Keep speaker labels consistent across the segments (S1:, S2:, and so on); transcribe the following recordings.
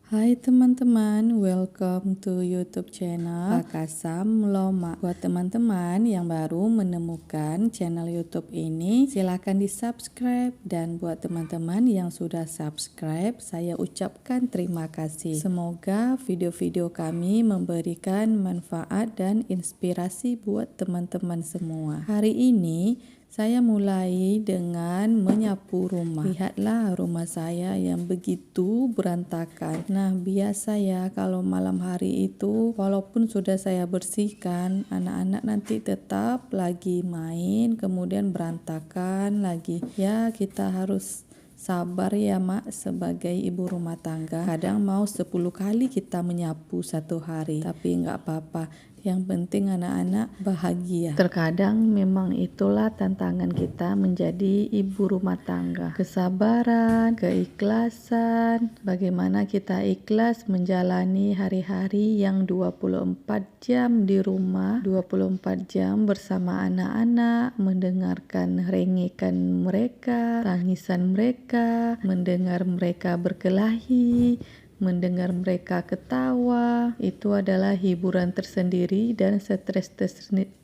S1: Hai teman-teman, welcome to YouTube channel Pakasam Loma. Buat teman-teman yang baru menemukan channel YouTube ini, silakan di-subscribe, dan buat teman-teman yang sudah subscribe, saya ucapkan terima kasih. Semoga video-video kami memberikan manfaat dan inspirasi buat teman-teman semua. Hari ini saya mulai dengan menyapu rumah. Lihatlah rumah saya yang begitu berantakan. Nah, biasa ya kalau malam hari itu, walaupun sudah saya bersihkan, anak-anak nanti tetap lagi main, kemudian berantakan lagi. Ya, kita harus sabar ya mak, sebagai ibu rumah tangga. Kadang mau 10 kali kita menyapu satu hari, tapi nggak apa-apa. Yang penting anak-anak bahagia. Terkadang memang itulah tantangan kita menjadi ibu rumah tangga. Kesabaran, keikhlasan, bagaimana kita ikhlas menjalani hari-hari yang 24 jam di rumah, 24 jam bersama anak-anak, mendengarkan rengekan mereka, tangisan mereka, mendengar mereka berkelahi, mendengar mereka ketawa. Itu adalah hiburan tersendiri dan stres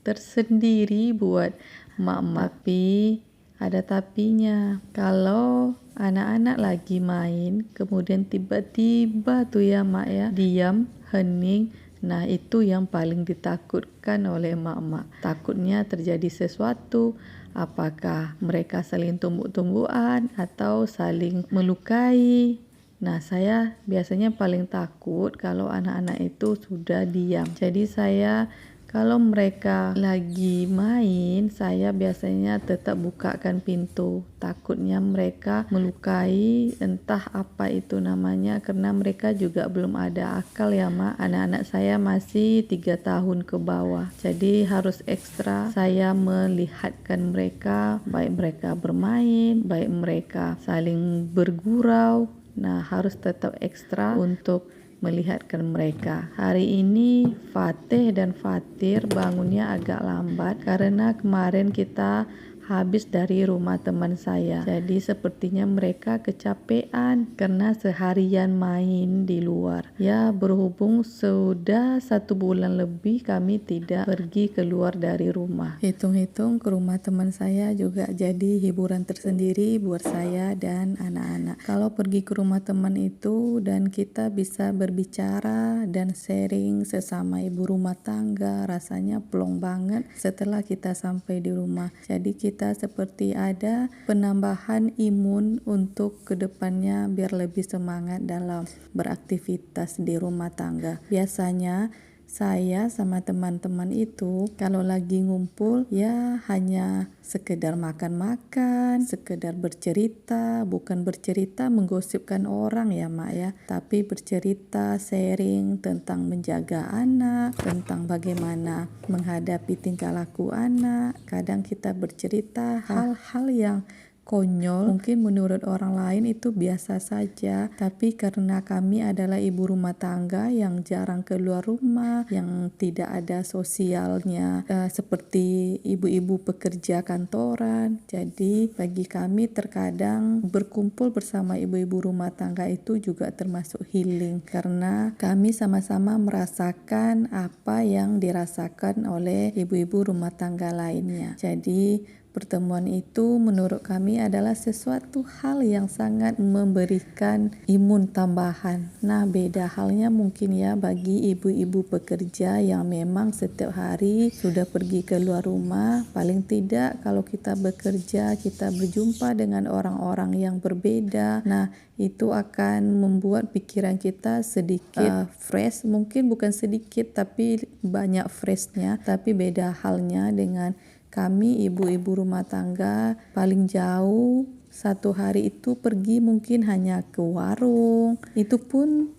S1: tersendiri buat emak-emak. Tapi ada tapinya. Kalau anak-anak lagi main, kemudian tiba-tiba tuh ya mak ya, diam, hening. Nah, itu yang paling ditakutkan oleh emak-emak. Takutnya terjadi sesuatu. Apakah mereka saling tumbuk-tumbukan atau saling melukai? Nah, saya biasanya paling takut kalau anak-anak itu sudah diam. Jadi saya kalau mereka lagi main, saya biasanya tetap bukakan pintu. Takutnya mereka melukai, entah apa itu namanya, karena mereka juga belum ada akal ya mak. Anak-anak saya masih 3 tahun ke bawah. Jadi harus ekstra saya melihatkan mereka, baik mereka bermain, baik mereka saling bergurau. Nah, harus tetap ekstra untuk melihatkan mereka. Hari ini Fatih dan Fatir bangunnya agak lambat karena kemarin kita habis dari rumah teman saya. Jadi sepertinya mereka kecapean karena seharian main di luar. Ya, berhubung sudah 1 bulan lebih kami tidak pergi keluar dari rumah. Hitung-hitung ke rumah teman saya juga jadi hiburan tersendiri buat saya dan anak-anak. Kalau pergi ke rumah teman itu dan kita bisa berbicara dan sharing sesama ibu rumah tangga, rasanya plong banget setelah kita sampai di rumah. Jadi kita seperti ada penambahan imun untuk kedepannya biar lebih semangat dalam beraktivitas di rumah tangga. Biasanya saya sama teman-teman itu kalau lagi ngumpul ya hanya sekedar makan-makan, sekedar bercerita, bukan bercerita menggosipkan orang ya mak ya, tapi bercerita, sharing tentang menjaga anak, tentang bagaimana menghadapi tingkah laku anak. Kadang kita bercerita hal-hal yang konyol, mungkin menurut orang lain itu biasa saja, tapi karena kami adalah ibu rumah tangga yang jarang keluar rumah, yang tidak ada sosialnya seperti ibu-ibu pekerja kantoran, jadi bagi kami terkadang berkumpul bersama ibu-ibu rumah tangga itu juga termasuk healing, karena kami sama-sama merasakan apa yang dirasakan oleh ibu-ibu rumah tangga lainnya. Jadi pertemuan itu menurut kami adalah sesuatu hal yang sangat memberikan imun tambahan. Nah, beda halnya mungkin ya bagi ibu-ibu pekerja yang memang setiap hari sudah pergi keluar rumah. Paling tidak kalau kita bekerja, kita berjumpa dengan orang-orang yang berbeda. Nah, itu akan membuat pikiran kita sedikit fresh. Mungkin bukan sedikit, tapi banyak freshnya. Tapi beda halnya dengan kami ibu-ibu rumah tangga, paling jauh 1 hari itu pergi mungkin hanya ke warung. Itu pun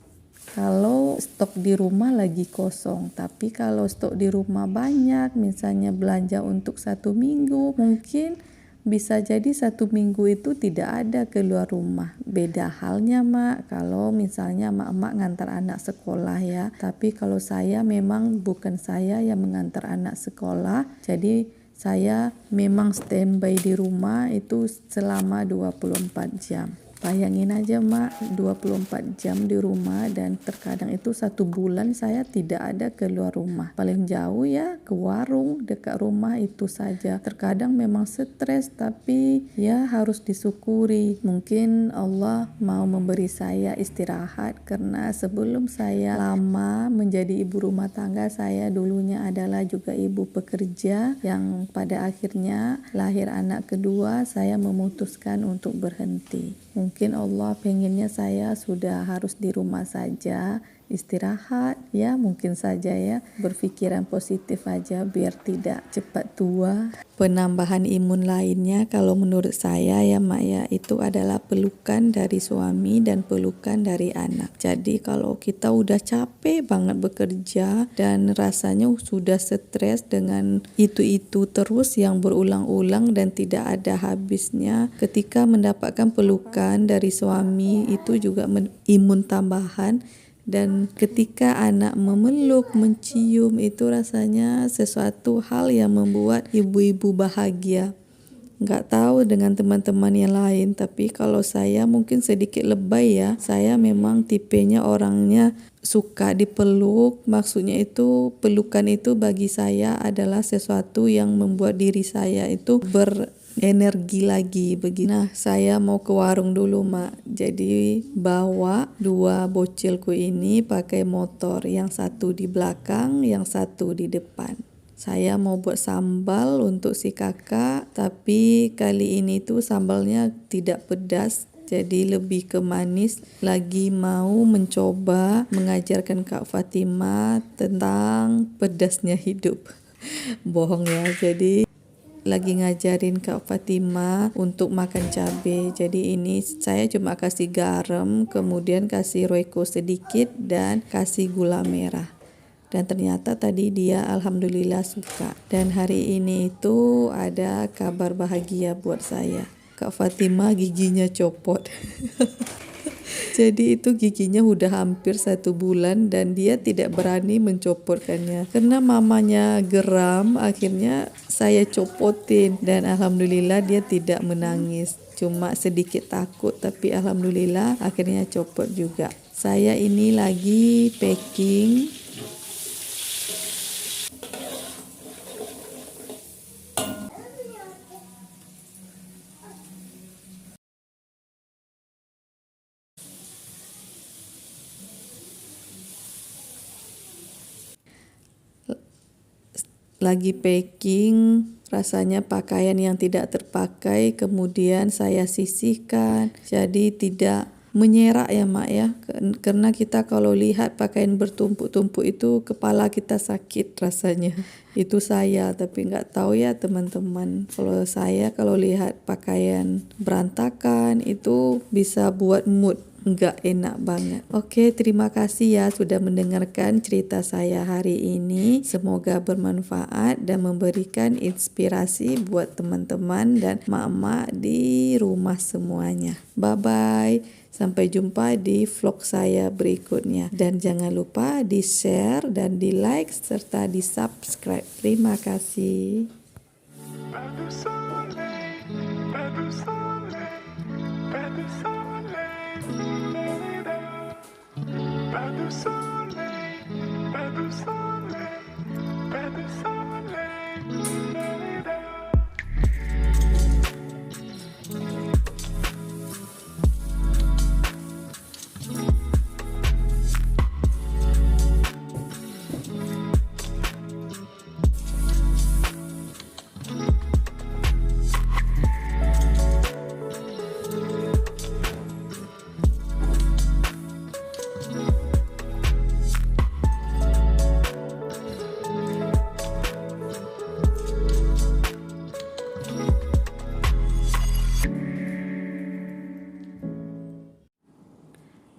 S1: kalau stok di rumah lagi kosong. Tapi kalau stok di rumah banyak, misalnya belanja untuk 1 minggu, mungkin bisa jadi 1 minggu itu tidak ada keluar rumah. Beda halnya mak, kalau misalnya mak-mak ngantar anak sekolah ya. Tapi kalau saya memang bukan saya yang mengantar anak sekolah, jadi saya memang standby di rumah itu selama 24 jam. Bayangin aja Mak, 24 jam di rumah dan terkadang itu 1 bulan saya tidak ada keluar rumah. Paling jauh ya ke warung dekat rumah itu saja. Terkadang memang stres tapi ya harus disyukuri. Mungkin Allah mau memberi saya istirahat karena sebelum saya lama menjadi ibu rumah tangga, saya dulunya adalah juga ibu pekerja yang pada akhirnya lahir anak kedua, saya memutuskan untuk berhenti. Mungkin Allah pengennya saya sudah harus di rumah saja, istirahat, ya mungkin saja ya, berpikiran positif aja biar tidak cepat tua. Penambahan imun lainnya kalau menurut saya ya Mak ya, itu adalah pelukan dari suami dan pelukan dari anak. Jadi kalau kita udah capek banget bekerja dan rasanya sudah stres dengan itu terus yang berulang-ulang dan tidak ada habisnya, ketika mendapatkan pelukan dari suami itu juga imun tambahan. Dan ketika anak memeluk, mencium, itu rasanya sesuatu hal yang membuat ibu-ibu bahagia. Nggak tahu dengan teman-teman yang lain, tapi kalau saya mungkin sedikit lebay ya. Saya memang tipenya orangnya suka dipeluk, maksudnya itu pelukan itu bagi saya adalah sesuatu yang membuat diri saya itu energi lagi begini. Nah, saya mau ke warung dulu Mak. Jadi bawa 2 bocilku ini pakai motor, yang satu di belakang, yang satu di depan. Saya mau buat sambal untuk si kakak, tapi kali ini tuh sambalnya tidak pedas, jadi lebih ke manis. Lagi mau mencoba mengajarkan Kak Fatimah tentang pedasnya hidup. Bohong ya, jadi lagi ngajarin Kak Fatimah untuk makan cabai. Jadi ini saya cuma kasih garam, kemudian kasih royco sedikit dan kasih gula merah. Dan ternyata tadi dia alhamdulillah suka. Dan hari ini itu ada kabar bahagia buat saya. Kak Fatimah giginya copot. Jadi itu giginya udah hampir 1 bulan dan dia tidak berani mencopotkannya. Karena mamanya geram, akhirnya saya copotin dan alhamdulillah dia tidak menangis. Cuma sedikit takut, tapi alhamdulillah akhirnya copot juga. Saya ini lagi packing. Rasanya pakaian yang tidak terpakai kemudian saya sisihkan, jadi tidak menyerak ya Mak ya, karena kita kalau lihat pakaian bertumpuk-tumpuk itu kepala kita sakit rasanya. Itu saya, tapi nggak tahu ya teman-teman, kalau saya kalau lihat pakaian berantakan itu bisa buat mood nggak enak banget. Oke, terima kasih ya sudah mendengarkan cerita saya hari ini. Semoga bermanfaat dan memberikan inspirasi buat teman-teman dan mak-mak di rumah semuanya. Bye-bye. Sampai jumpa di vlog saya berikutnya. Dan jangan lupa di-share dan di-like serta di-subscribe. Terima kasih.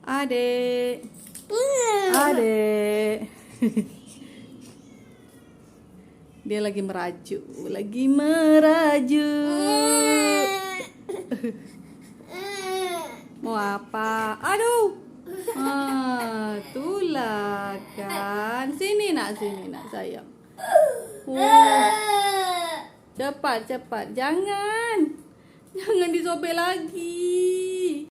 S1: Adek, adek. Dia lagi merajuk, Mau apa? Aduh. Itulah kan. Sini nak sayang. Cepat. Jangan disobek lagi.